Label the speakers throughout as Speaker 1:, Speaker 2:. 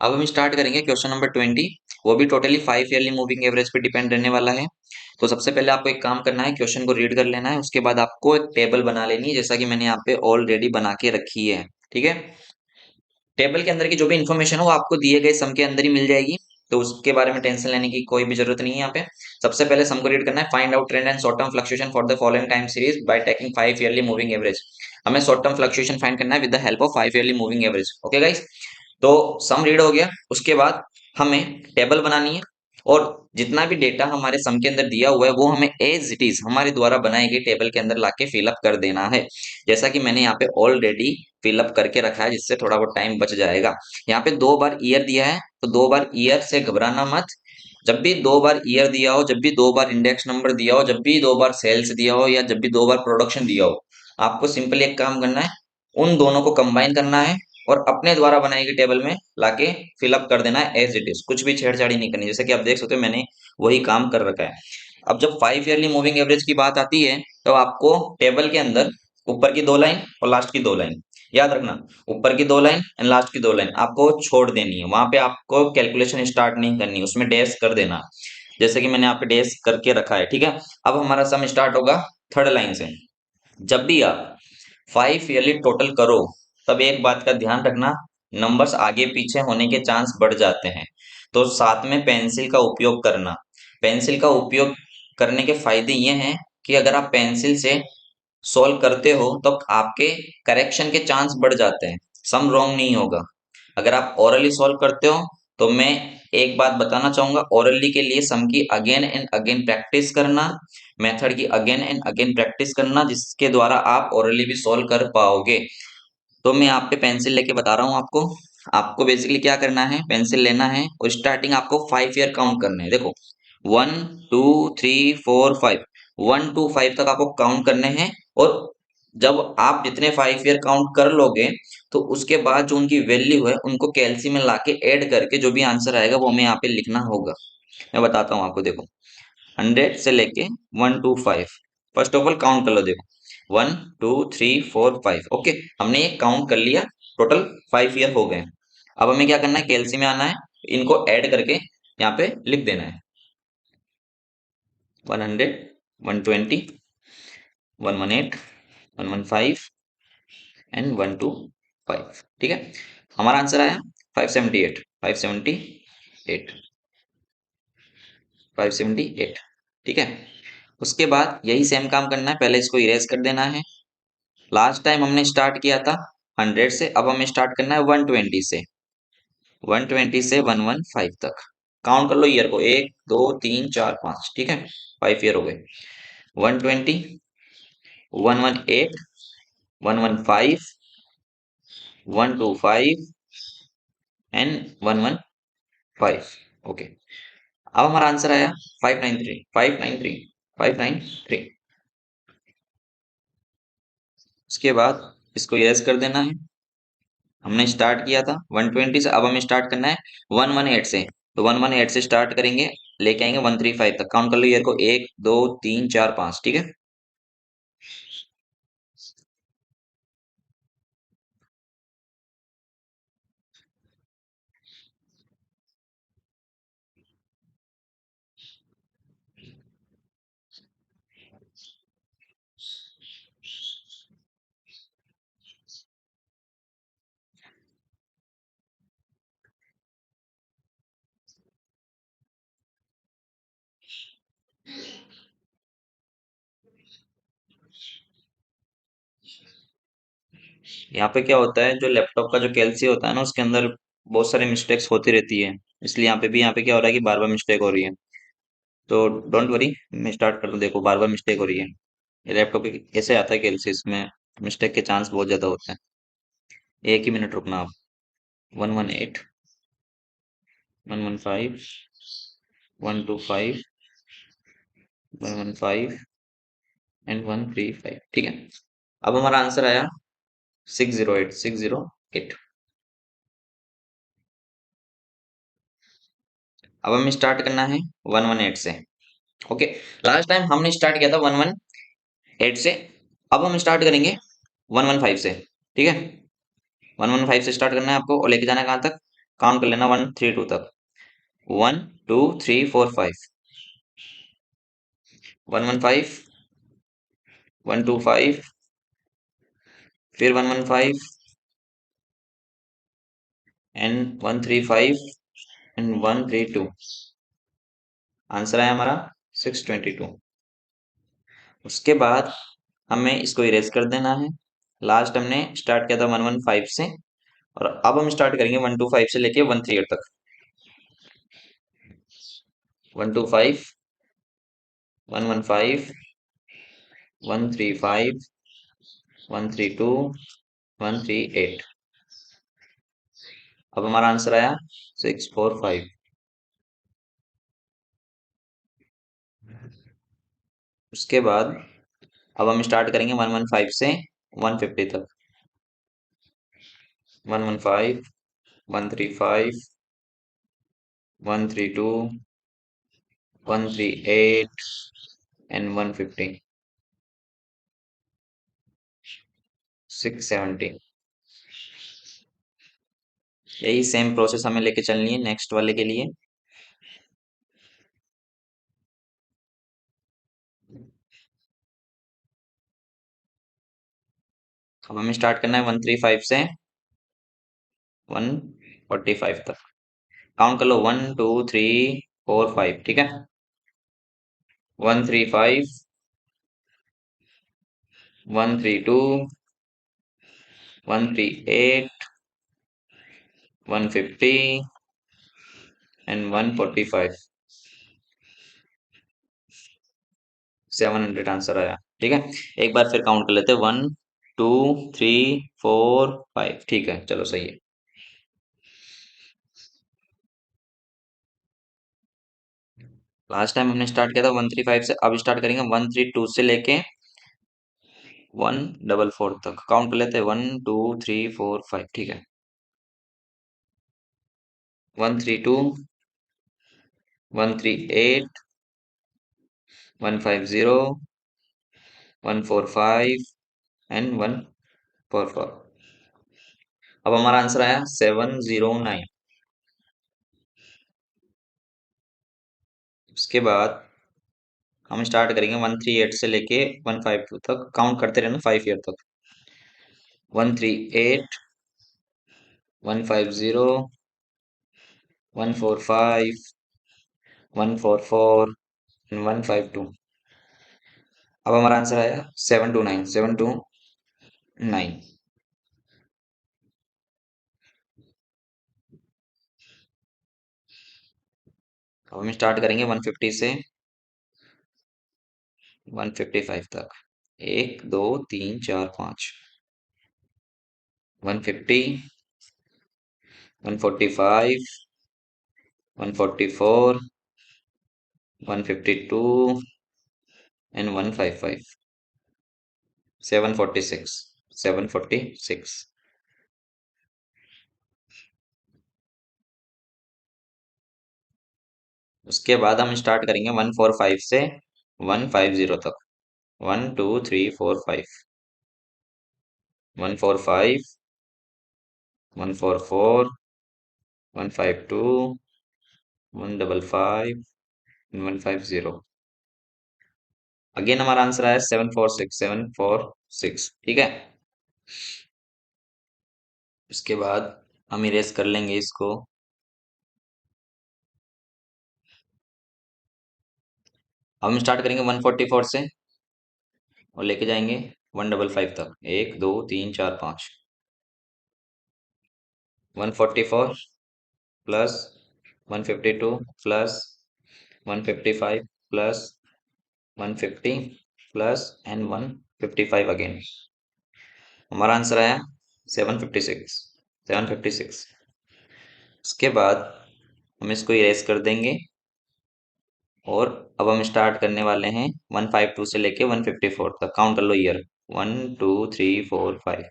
Speaker 1: अब हम स्टार्ट करेंगे क्वेश्चन नंबर 20। वो भी टोटली 5 ईयरली मूविंग एवरेज पे डिपेंड रहने वाला है। तो सबसे पहले आपको एक काम करना है, क्वेश्चन को रीड कर लेना है, उसके बाद आपको एक टेबल बना लेनी है, जैसा कि मैंने यहाँ पे ऑलरेडी बना के रखी है। ठीक है। टेबल के अंदर की जो भी इन्फॉर्मेशन है वो आपको दिए गए सम के अंदर ही मिल जाएगी, तो उसके बारे में टेंशन लेने की कोई भी जरूरत नहीं है यहाँ पे। सबसे पहले सम को रीड करना है। Find out trend and short term fluctuation for the following time series by taking 5 yearly moving average. हमें शॉर्ट टर्म फ्लक्चुएशन फाइंड करना है with the help of 5 yearly moving average. Okay guys, तो सम read हो गया, उसके बाद हमें table बनानी है, और जितना भी डेटा हमारे सम के अंदर दिया हुआ है वो हमें एज इट इज हमारे द्वारा बनाई गई टेबल के अंदर लाके फिलअप कर देना है, जैसा कि मैंने यहाँ पे ऑलरेडी फिलअप करके रखा है, जिससे थोड़ा बहुत टाइम बच जाएगा। यहाँ पे 2 बार ईयर दिया है, तो 2 बार ईयर से घबराना मत। जब भी 2 बार ईयर दिया हो, जब भी 2 बार इंडेक्स नंबर दिया हो, जब भी 2 बार सेल्स दिया हो, या जब भी 2 बार प्रोडक्शन दिया हो, आपको सिंपली एक काम करना है, उन दोनों को कंबाइन करना है और अपने द्वारा बनाई गई टेबल में लाके फिलअप कर देना है एज इट इज। कुछ भी छेड़छाड़ी नहीं करनी, जैसे कि आप देख सकते हो मैंने वही काम कर रखा है। अब जब 5 ईयरली मूविंग एवरेज की बात आती है, तो आपको टेबल के अंदर ऊपर की 2 लाइन और लास्ट की 2 लाइन याद रखना। ऊपर की 2 लाइन एंड लास्ट की 2 लाइन आपको छोड़ देनी है, वहां पे आपको कैलकुलेशन स्टार्ट नहीं करनी, उसमें डैश कर देना, जैसे कि मैंने यहाँ पे डैश करके रखा है। ठीक है। अब हमारा सम स्टार्ट होगा 3rd लाइन से। जब भी आप 5 ईयरली टोटल करो, तब एक बात का ध्यान रखना, नंबर्स आगे पीछे होने के चांस बढ़ जाते हैं, तो साथ में पेंसिल का उपयोग करना। पेंसिल का उपयोग करने के फायदे ये हैं कि अगर आप पेंसिल से सॉल्व करते हो तो आपके करेक्शन के चांस बढ़ जाते हैं, सम रॉन्ग नहीं होगा। अगर आप ओरली सॉल्व करते हो, तो मैं एक बात बताना चाहूंगा, ओरली के लिए सम की अगेन एंड अगेन प्रैक्टिस करना, मेथड की अगेन एंड अगेन प्रैक्टिस करना, जिसके द्वारा आप ओरली भी सॉल्व कर पाओगे। तो मैं आप पे पेंसिल लेके बता रहा हूँ आपको। आपको बेसिकली क्या करना है, पेंसिल लेना है और स्टार्टिंग आपको 5 ईयर काउंट करने हैं। देखो 1 2 3 4 5, 1 to 5 तक आपको काउंट करने हैं, और जब आप जितने 5 ईयर काउंट कर लोगे, तो उसके बाद जो उनकी वैल्यू है उनको कैलसी में लाके ऐड करके जो भी आंसर आएगा वो हमें यहाँ पे लिखना होगा। मैं बताता हूँ आपको, देखो 100 से लेके 1 to 5, first of all count कर लो। देखो 1 2 3 4 5, ओके, हमने ये काउंट कर लिया, टोटल 5 ईयर हो गए। अब हमें क्या करना है, कैलसी में आना है, इनको ऐड करके यहाँ पे लिख देना है। 100, 120, 118, 115 एंड 1 to 5। ठीक है। हमारा आंसर आया 578, 578, 578। ठीक है। उसके बाद यही सेम काम करना है, पहले इसको इरेज कर देना है। लास्ट टाइम हमने स्टार्ट किया था 100 से, अब हमें स्टार्ट करना है 120 से, 120 से 115 तक। काउंट कर लो ईयर को, 1 2 3 4 5। ठीक है, 5 ईयर हो गए। 120, 118, 115, 125 एंड 115। ओके। अब हमारा आंसर आया 593, 593, 593। उसके बाद इसको यस कर देना है। हमने स्टार्ट किया था 120 से, अब हमें स्टार्ट करना है 118 से, तो 118 से स्टार्ट करेंगे, लेके आएंगे 135 तक। काउंट कर लो ईयर को, 1 2 3 4 5। ठीक है। यहाँ पे क्या होता है, जो लैपटॉप का जो कैलसी होता है ना, उसके अंदर बहुत सारी मिस्टेक्स होती रहती है, इसलिए यहाँ पे क्या हो रहा है कि बार बार मिस्टेक हो रही है। तो डोंट वरी, मैं स्टार्ट कर दूं, देखो बार बार मिस्टेक हो रही है। ये लैपटॉप ऐसे आता है कैलसी, इसमें मिस्टेक के चांस बहुत ज्यादा होते हैं। एक ही मिनट रुकना आप। 118, 115, 125, 115 एंड 135। ठीक है। अब हमारा आंसर आया 608, 608। अब हमें स्टार्ट करना है 118 से। ओके। लास्ट टाइम हमने स्टार्ट किया था 118 से, अब हम स्टार्ट करेंगे 115 से। ठीक है। 115 से स्टार्ट करना है आपको, और लेके जाना है कहाँ तक, काउंट कर लेना 132 तक। 1 2 3 4 5, 115, 125, फिर 115 एंड 135 एंड 132। आंसर है हमारा 622। उसके बाद हमें इसको इरेज कर देना है। लास्ट हमने स्टार्ट किया था 115 से, और अब हम स्टार्ट करेंगे 125 से लेके 138 तक। 125, 115, 135, 132, 138। अब हमारा आंसर आया 645। उसके बाद अब हम स्टार्ट करेंगे 115 से 150 तक। 115, 135, 132, 138 एंड 150, 670। यही सेम प्रोसेस हमें लेके चलनी है नेक्स्ट वाले के लिए। अब हमें स्टार्ट करना है 135 से 145 तक। काउंट कर लो 1 2 3 4 5, ठीक है। 135, 132, 138, 150 एंड 145। 700 आंसर आया, ठीक है। एक बार फिर काउंट कर लेते हैं 1 2 3 4 5, ठीक है, चलो सही है। लास्ट टाइम हमने स्टार्ट किया था 135 से, अब स्टार्ट करेंगे 132 से लेके 144 तक। काउंट कर लेते हैं 1 2 3 4 5, ठीक है। 132, 138, 150, 145 एंड 144। अब हमारा आंसर आया 709। उसके बाद हम स्टार्ट करेंगे 138 से लेके 152 तक। काउंट करते रहना 5 ईयर तक। 138, 150, 145, 144 एंड 152। अब हमारा आंसर आया 729, 729। अब हम स्टार्ट करेंगे 150 से 155 तक। 1 2 3 4 5, 150, 145, 144, 152 एंड 155, 746, 746। उसके बाद हम स्टार्ट करेंगे 145 से 150 तक। 1 2 3 4 5, 145, 144, 152, 155, 150। अगेन हमारा आंसर आया 746, 746, ठीक है। उसके बाद हम इरेज कर लेंगे इसको। अब हम स्टार्ट करेंगे 144 से और लेके जाएंगे 155 तक। 1 2 3 4 5, 144 plus 152 plus 155 plus 150 plus and 155 again. हमारा आंसर आया 756, 756। उसके बाद हम इसको इरेज कर देंगे और अब हम स्टार्ट करने वाले हैं 152 से लेके 154 तक। काउंट कर लो ईयर। 1 2 3 4 5,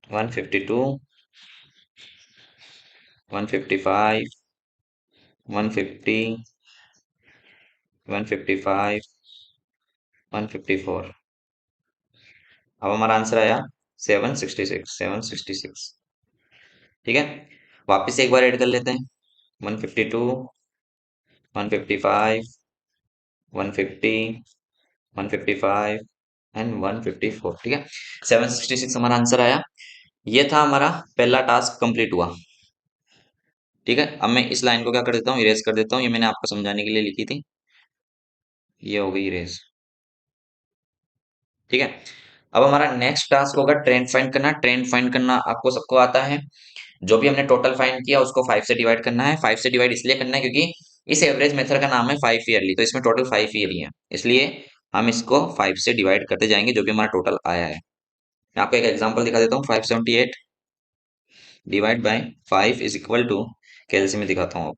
Speaker 1: 152, 155, 150, 155, 154। अब हमारा आंसर आया 766, 766। ठीक है, वापस से एक बार ऐड कर लेते हैं। 152, 155, 150, 155 एंड 154। ठीक है, 766 हमारा आंसर आया। ये था हमारा पहला टास्क कंप्लीट हुआ। ठीक है, अब मैं इस लाइन को क्या कर देता हूँ, इरेज कर देता हूँ। ये मैंने आपको समझाने के लिए लिखी थी, ये हो गई इरेज। ठीक है, अब हमारा नेक्स्ट टास्क होगा ट्रेंड फाइंड करना। ट्रेंड फाइंड करना आपको सबको आता है। जो भी हमने टोटल फाइंड किया उसको 5 से डिवाइड करना है। 5 से डिवाइड इसलिए करना है क्योंकि इस एवरेज मेथड का नाम है 5 ईयरली, तो इसमें टोटल 5 ईयरली है, इसलिए हम इसको 5 से डिवाइड करते जाएंगे जो भी हमारा टोटल आया है। मैं आपको एक एग्जांपल दिखा देता हूँ। 578 divide by 5 is equal to, calci में दिखाता हूँ।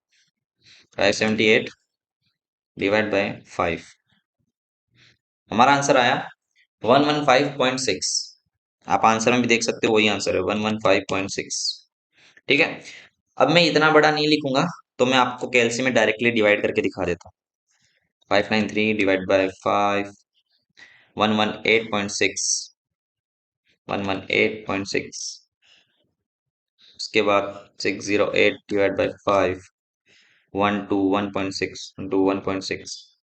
Speaker 1: 578 डिवाइड बाय 5, हमारा आंसर आया 115.6। आप आंसर में भी देख सकते हो, वही आंसर है 115.6। ठीक है, अब मैं इतना बड़ा नहीं लिखूंगा, तो मैं आपको कैलसी में डायरेक्टली डिवाइड करके दिखा देता हूँ। 593 डिवाइड बाय 5, 118.6, 118.6। उसके बाद 608 डिवाइड बाय 5, 121.6, 121.6।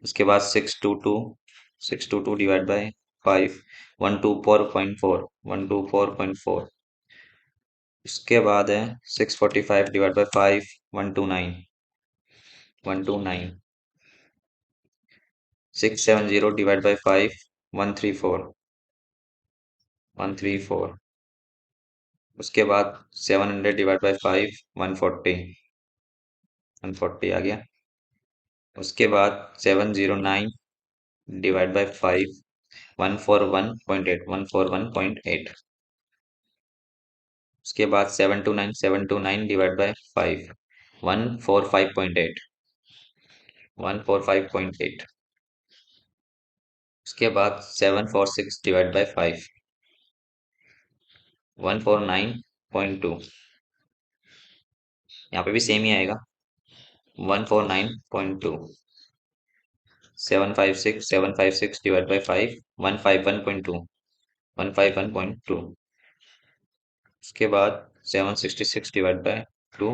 Speaker 1: उसके बाद 622, 622 डिवाइड बाय 5, 124.4, 124.4। उसके बाद है 645 डिवाइड बाय 5, 129, 129। 670 divide by 5, 134, 134। उसके बाद 700 डिवाइड बाय 5, 140, 140 आ गया। उसके बाद 709 डिवाइड बाय 5, 141.8, 141.8। उसके बाद 729, 729 डिवाइड बाय 5, 145.8, 145.8। उसके बाद 746 डिवाइड बाय 5, 149.2। यहाँ पे भी सेम ही आएगा, 149.2। 756, 756 डिवाइड बाय 5, 151.2, 151.2। उसके बाद 766 डिवाइड बाय 2,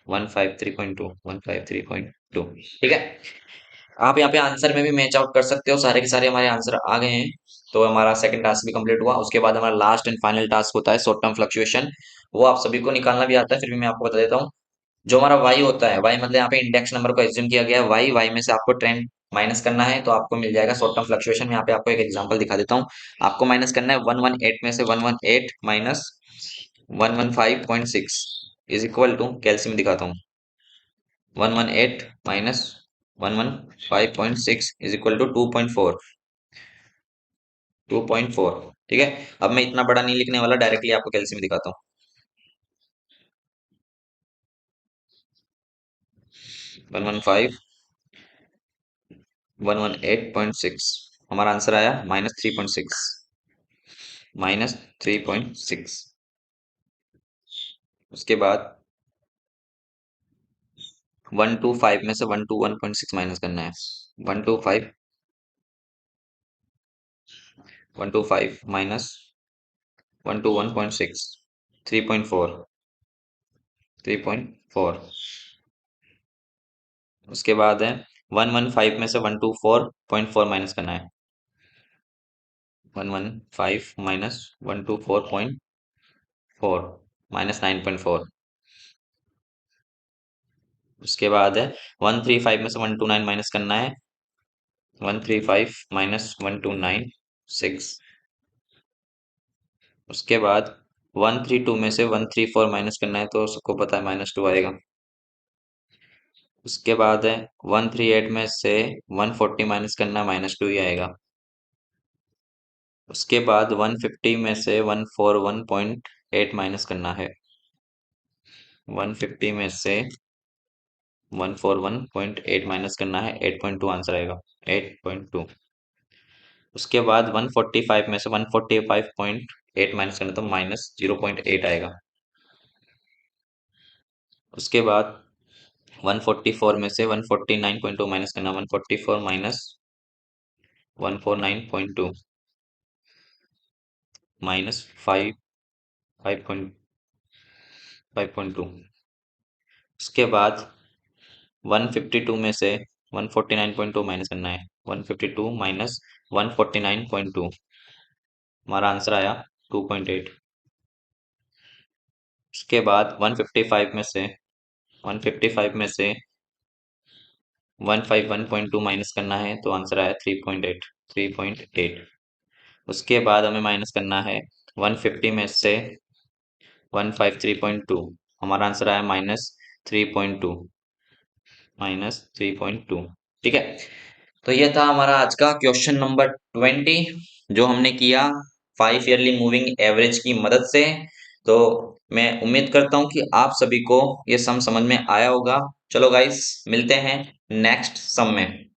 Speaker 1: 153.2, 153.2। ठीक है, आप यहाँ पे आंसर में भी मैच आउट कर सकते हो। सारे के सारे हमारे आंसर आ गए हैं, तो हमारा सेकंड टास्क भी कंप्लीट हुआ। उसके बाद हमारा लास्ट एंड फाइनल टास्क होता है शॉर्ट टर्म फ्लक्चुएशन। वो आप सभी को निकालना भी आता है, फिर भी मैं आपको बता देता हूँ। जो हमारा वाई होता है, वाई मतलब यहाँ पे इंडेक्स नंबर को एज्यूम किया गया है। वाई वाई में से आपको ट्रेंड माइनस करना है, तो आपको मिल जाएगा शॉर्ट टर्म फ्लक्चुएशन। यहाँ पे आपको एक एग्जांपल दिखा देता हूँ। आपको माइनस करना है 118 में से 118 minus 115.6 is equal to, calcium दिखाता हूँ, 118 माइनस 115.6 इज इक्वल टू 2.4, 2.4। ठीक है, अब मैं इतना बड़ा नहीं लिखने वाला, डायरेक्टली आपको कैल्सियम दिखाता हूँ। 115, 118.6, हमारा आंसर आया -3.6, -3.6। उसके बाद 125 में से 121.6 माइनस करना है। 125, 125 माइनस 121.6, 3.4, 3.4। उसके बाद है 115 में से 124.4 माइनस करना है। 115 माइनस 124.4, -9.4। उसके बाद है 135 में से 129 माइनस करना है। 135 माइनस 129, 6। उसके बाद 132 में से 134 माइनस करना है, तो सबको पता है -2 आएगा। उसके बाद है 138 में से 140 माइनस करना है, -2 ही आएगा। उसके बाद 150 में से 141.8 माइनस करना है। 150 में से 141.8 माइनस करना है, 8.2 आंसर आएगा, 8.2। उसके बाद 145 में से 145.8 माइनस करना, तो -0.8 आएगा। उसके बाद 144 में से 149.2 माइनस करना, 144 माइनस 149.2, -5, 5. 5.2। उसके बाद 152 में से 149.2 माइनस करना है। 152 माइनस 149.2, हमारा आंसर आया 2.8। उसके बाद 155 में से 151.2 माइनस करना है, तो आंसर आया 3.8। 3.8। उसके बाद हमें माइनस करना है 150 में से 153.2, हमारा आंसर आया -3.2। -3.2। ठीक है। तो ये था हमारा आज का क्वेश्चन नंबर 20, जो हमने किया 5 ईयरली मूविंग एवरेज की मदद से। तो मैं उम्मीद करता हूँ कि आप सभी को ये सम समझ में आया होगा। चलो गाइस, मिलते हैं नेक्स्ट सम में।